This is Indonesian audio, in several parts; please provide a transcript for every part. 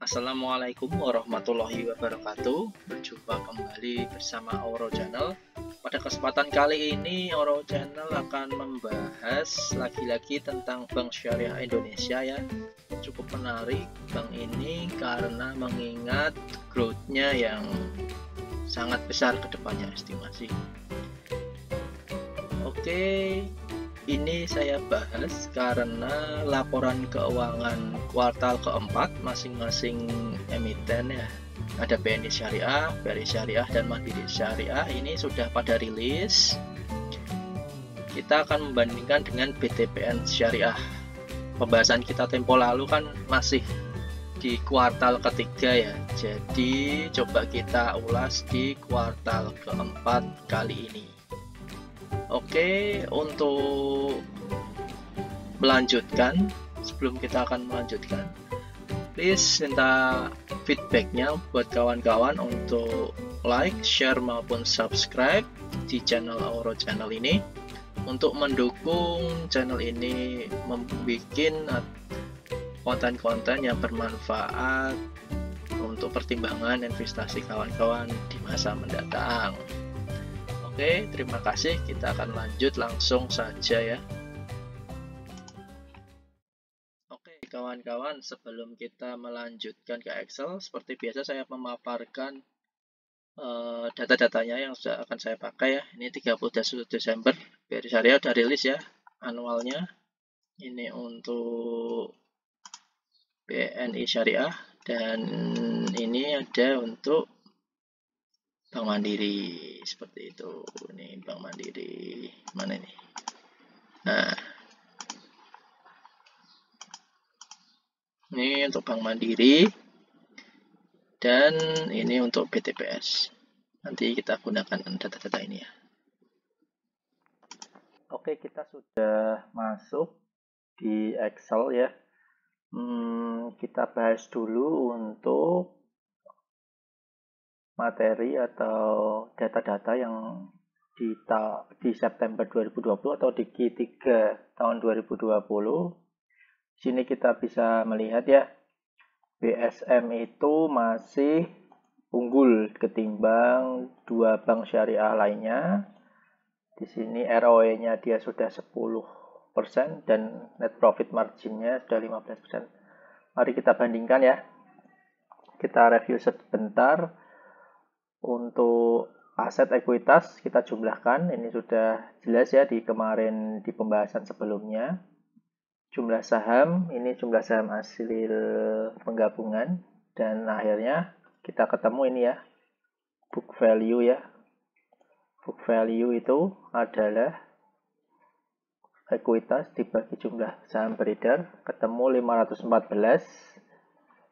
Assalamualaikum warahmatullahi wabarakatuh. Berjumpa kembali bersama Auro Channel. Pada kesempatan kali ini Auro Channel akan membahas lagi-lagi tentang Bank Syariah Indonesia ya. Cukup menarik bank ini karena mengingat growth-nya yang sangat besar ke depannya estimasi. Oke, ini saya bahas karena laporan keuangan kuartal keempat masing-masing emiten ya. Ada BNI Syariah, BRI Syariah, dan Mandiri Syariah ini sudah pada rilis. Kita akan membandingkan dengan BTPN Syariah. Pembahasan kita tempo lalu kan masih di kuartal ketiga ya. Jadi coba kita ulas di kuartal keempat kali ini. Oke, untuk melanjutkan, sebelum kita akan melanjutkan, please minta feedbacknya buat kawan-kawan untuk like, share maupun subscribe di channel Auro Channel ini untuk mendukung channel ini membuat konten-konten yang bermanfaat untuk pertimbangan investasi kawan-kawan di masa mendatang. Oke, terima kasih. Kita akan lanjut langsung saja ya. Oke, kawan-kawan, sebelum kita melanjutkan ke Excel, seperti biasa saya memaparkan data-datanya yang sudah akan saya pakai ya. Ini 31 Desember, BRI Syariah udah rilis ya anualnya. Ini untuk BNI Syariah dan ini ada untuk Bank Mandiri seperti itu. Ini Bank Mandiri mana ini? Nah, ini untuk Bank Mandiri dan ini untuk BTPS. Nanti kita gunakan data-data ini ya. Oke, kita sudah masuk di Excel ya. Kita bahas dulu untuk materi atau data-data yang di September 2020 atau di Q3 tahun 2020. Sini kita bisa melihat ya, BSM itu masih unggul ketimbang dua bank syariah lainnya. Di sini ROE-nya dia sudah 10% dan net profit margin-nya sudah 15%. Mari kita bandingkan ya. Kita review sebentar. Untuk aset ekuitas kita jumlahkan. Ini sudah jelas ya di kemarin di pembahasan sebelumnya. Jumlah saham, ini jumlah saham hasil penggabungan. Dan akhirnya kita ketemu ini ya, book value ya. Book value itu adalah ekuitas dibagi jumlah saham beredar, ketemu 514.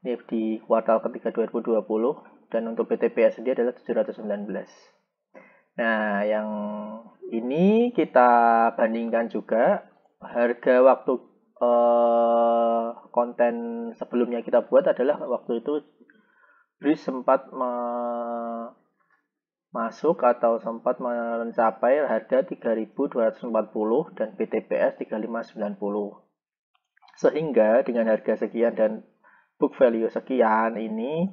Ini di kuartal ketiga 2020. Dan untuk BTPS sendiri adalah 719. Nah, yang ini kita bandingkan juga harga waktu konten sebelumnya kita buat adalah waktu itu BRIS sempat masuk atau sempat mencapai harga 3.240 dan BTPS 3.590. Sehingga dengan harga sekian dan book value sekian ini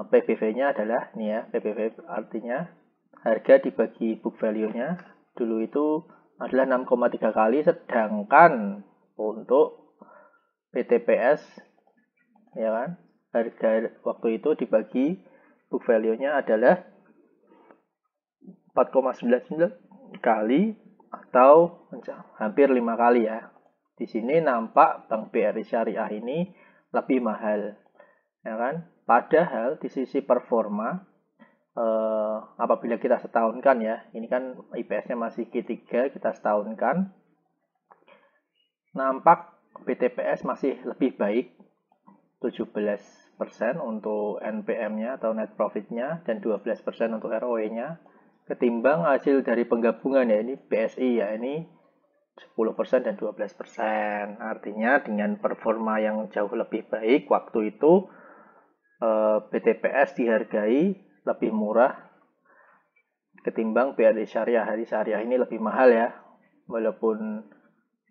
PBV-nya adalah nih ya, PBV artinya harga dibagi book value-nya dulu itu adalah 6,3 kali, sedangkan untuk BTPS ya kan, harga waktu itu dibagi book value-nya adalah 4,99 kali atau hampir 5 kali ya. Di sini nampak Bank BRI Syariah ini lebih mahal ya kan. Padahal di sisi performa apabila kita setahunkan ya, ini kan IPS-nya masih Q3, kita setahunkan, nampak BTPS masih lebih baik, 17% untuk NPM-nya atau net profit-nya dan 12% untuk ROE-nya, ketimbang hasil dari penggabungan ya, ini BSI ya, ini 10% dan 12%. Artinya dengan performa yang jauh lebih baik waktu itu BTPS dihargai lebih murah ketimbang BRI Syariah. BRI Syariah ini lebih mahal ya, walaupun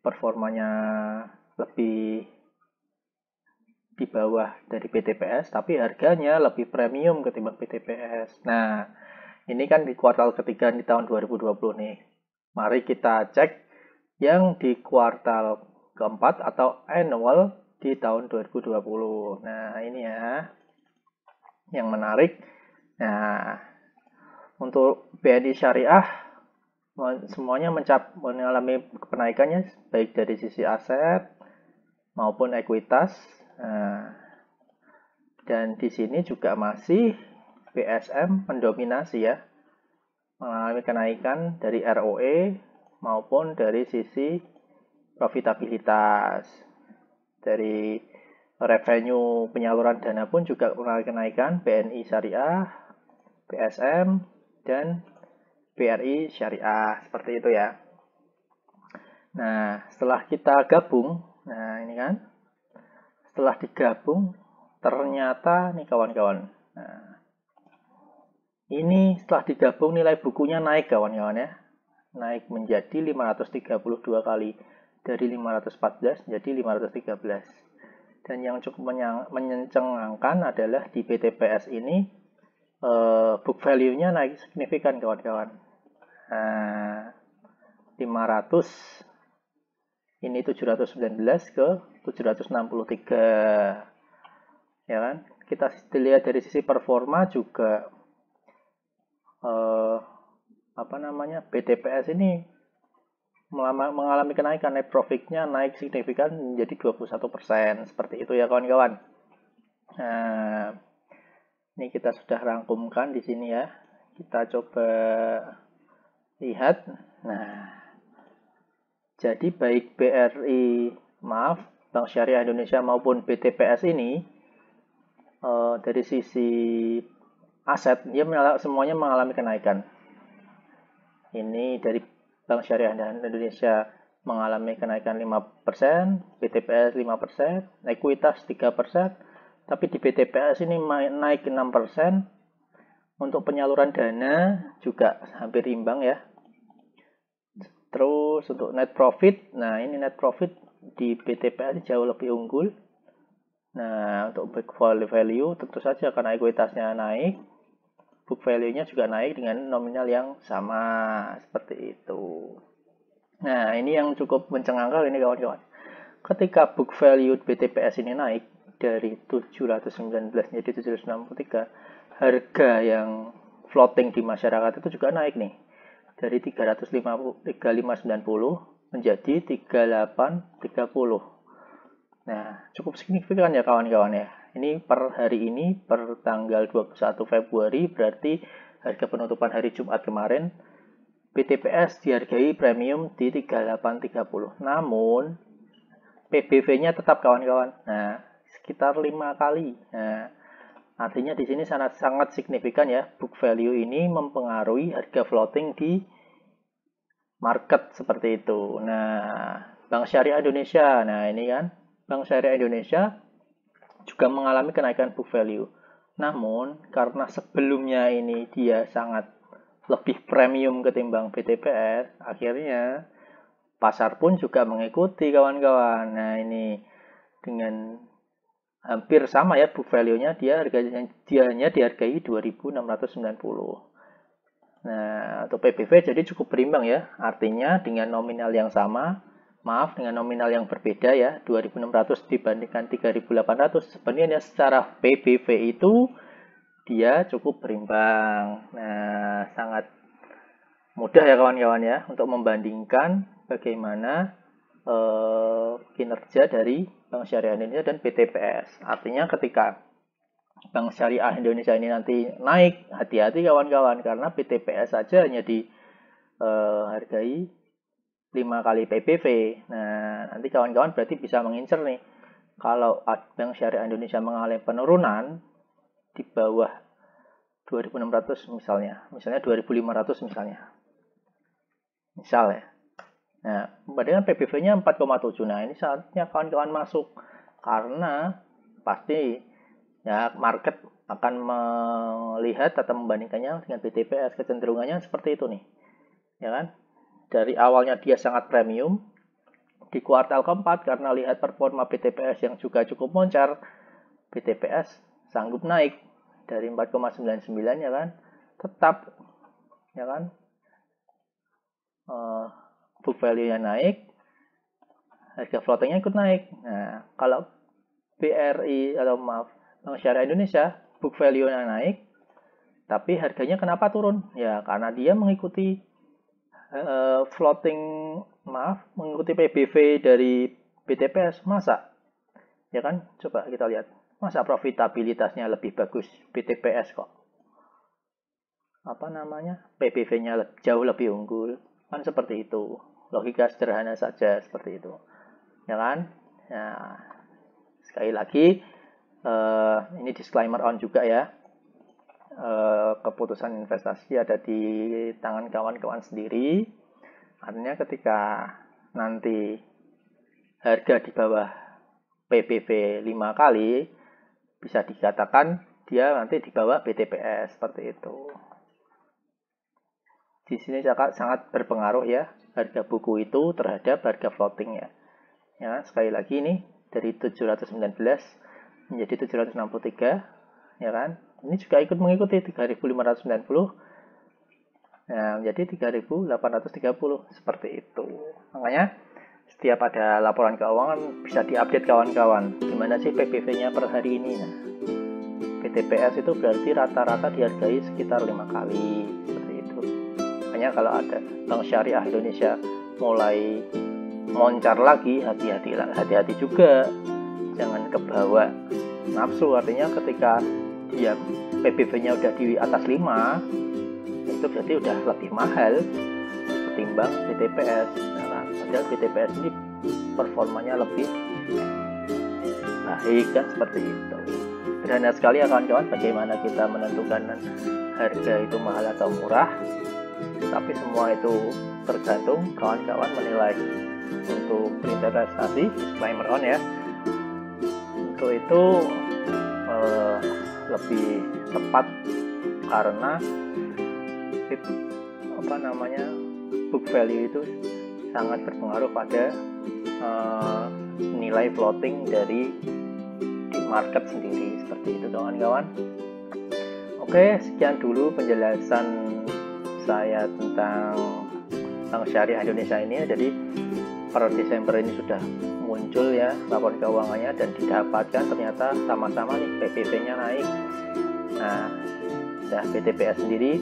performanya lebih di bawah dari BTPS, tapi harganya lebih premium ketimbang BTPS. Nah, ini kan di kuartal ketiga di tahun 2020 nih. Mari kita cek yang di kuartal keempat atau annual di tahun 2020. Nah, ini ya yang menarik. Nah, untuk BNI Syariah semuanya mengalami kenaikannya baik dari sisi aset maupun ekuitas. Nah, dan di sini juga masih BSM mendominasi ya, mengalami kenaikan dari ROE maupun dari sisi profitabilitas. Dari revenue penyaluran dana pun juga mengalami kenaikan, BNI Syariah, BSM, dan BRI Syariah, seperti itu ya. Nah, setelah kita gabung, nah ini kan, setelah digabung, ternyata nih kawan-kawan, nah, ini setelah digabung nilai bukunya naik kawan-kawan ya, naik menjadi 532 kali, dari 514 menjadi 513. Dan yang cukup mencengangkan adalah di BTPS ini book value-nya naik signifikan kawan-kawan. Nah, 500 ini 719 ke 763 ya kan. Kita lihat dari sisi performa juga BTPS ini mengalami kenaikan, net profit-nya naik signifikan menjadi 21%, seperti itu ya kawan-kawan. Nah, ini kita sudah rangkumkan di sini ya. Kita coba lihat. Nah, jadi baik Bank Syariah Indonesia maupun BTPS ini dari sisi aset dia semuanya mengalami kenaikan. Ini dari Bank Syariah Indonesia mengalami kenaikan 5%, BTPS 5%, ekuitas 3%, tapi di BTPS ini naik 6%. Untuk penyaluran dana juga hampir imbang ya. Terus untuk net profit, nah ini net profit di BTPS jauh lebih unggul. Nah, untuk book value tentu saja karena ekuitasnya naik, book value-nya juga naik dengan nominal yang sama, seperti itu. Nah, ini yang cukup mencengangkan ini kawan-kawan. Ketika book value BTPS ini naik dari 719 menjadi 763, harga yang floating di masyarakat itu juga naik nih. Dari 3590 menjadi 3830. Nah, cukup signifikan ya kawan-kawan ya. Ini per hari ini, per tanggal 21 Februari, berarti harga penutupan hari Jumat kemarin, BTPS dihargai premium di 3830. Namun, PBV-nya tetap kawan-kawan. Nah, sekitar 5 kali. Nah, artinya di sini sangat signifikan ya, book value ini mempengaruhi harga floating di market seperti itu. Nah, Bank Syariah Indonesia, nah ini kan, Bank Syariah Indonesia juga mengalami kenaikan book value. Namun, karena sebelumnya ini dia sangat lebih premium ketimbang BTPS, akhirnya pasar pun juga mengikuti kawan-kawan. Nah, ini dengan hampir sama ya book value-nya, dia hanya dihargai 2.690. Nah, untuk PBV jadi cukup berimbang ya. Artinya dengan nominal yang sama, dengan nominal yang berbeda ya, 2.600 dibandingkan 3.800. Sebenarnya secara PBV itu dia cukup berimbang. Nah, sangat mudah ya kawan-kawan ya untuk membandingkan bagaimana kinerja dari Bank Syariah Indonesia dan BTPS. Artinya ketika Bank Syariah Indonesia ini nanti naik, hati-hati kawan-kawan, karena BTPS saja hanya dihargai 5 kali PBV. Nah, nanti kawan-kawan berarti bisa mengincar nih, kalau Bank Syariah Indonesia mengalami penurunan di bawah 2.600 misalnya 2.500 misalnya. Misal ya. Nah, dengan PBV-nya 4,7. Nah, ini saatnya kawan-kawan masuk, karena pasti ya market akan melihat atau membandingkannya dengan BTPS, kecenderungannya seperti itu nih ya kan. Dari awalnya dia sangat premium, di kuartal keempat karena lihat performa BTPS yang juga cukup moncer, BTPS sanggup naik dari 4,99 ya kan, tetap ya kan, book value-nya naik, harga floatingnya ikut naik. Nah, kalau BRI atau Bank Syariah Indonesia book value-nya naik, tapi harganya kenapa turun? Ya karena dia mengikuti mengikuti PBV dari BTPS. Masa? Ya kan? Coba kita lihat. Masa profitabilitasnya lebih bagus BTPS kok? PBV-nya jauh lebih unggul. Kan seperti itu. Logika sederhana saja seperti itu. Ya kan? Nah, sekali lagi ini disclaimer on juga ya. Keputusan investasi ada di tangan kawan-kawan sendiri. Artinya ketika nanti harga di bawah PBV 5 kali, bisa dikatakan dia nanti di bawah BTPS seperti itu. Di sini sangat berpengaruh ya harga buku itu terhadap harga floatingnya. Ya, sekali lagi ini dari 719 menjadi 763, ya kan? Ini juga ikut mengikuti 3.590, nah, menjadi 3.830 seperti itu. Makanya setiap ada laporan keuangan bisa diupdate kawan-kawan. Gimana sih PBV-nya per hari ini? Nah, BTPS itu berarti rata-rata dihargai sekitar 5 kali seperti itu. Makanya kalau ada Bank Syariah Indonesia mulai moncar lagi, hati-hati juga, jangan kebawa nafsu. Artinya ketika dia PBV-nya udah di atas 5, itu berarti udah lebih mahal ketimbang BTPS. Nah, padahal BTPS ini performanya lebih baik kan, seperti itu. Sederhana sekali ya kawan-kawan, bagaimana kita menentukan harga itu mahal atau murah. Tapi semua itu tergantung kawan-kawan menilai. Untuk berinvestasi, disclaimer on ya, untuk itu lebih tepat karena book value itu sangat berpengaruh pada nilai floating dari di market sendiri, seperti itu kawan-kawan. Oke, sekian dulu penjelasan saya tentang Bank Syariah Indonesia ini. Jadi per Desember ini sudah muncul ya laporan keuangannya dan didapatkan ternyata sama-sama nih PBV-nya naik. Nah, BTPS sendiri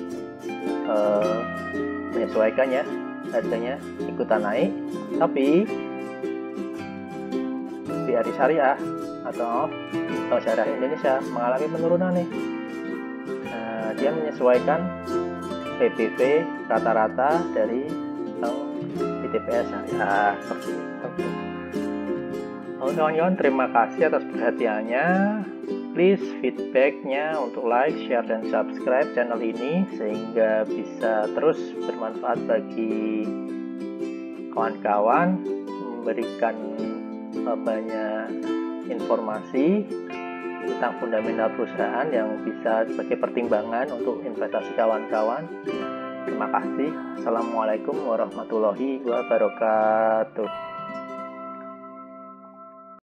menyesuaikan ya, harganya ikutan naik, tapi BRI Syariah atau Bank Syariah Indonesia mengalami penurunan nih. Nah, dia menyesuaikan PBV rata-rata dari BTPS Syariah seperti itu. Oke kawan-kawan, terima kasih atas perhatiannya. Please feedbacknya untuk like, share, dan subscribe channel ini sehingga bisa terus bermanfaat bagi kawan-kawan, memberikan banyak informasi tentang fundamental perusahaan yang bisa sebagai pertimbangan untuk investasi kawan-kawan. Terima kasih. Assalamualaikum warahmatullahi wabarakatuh.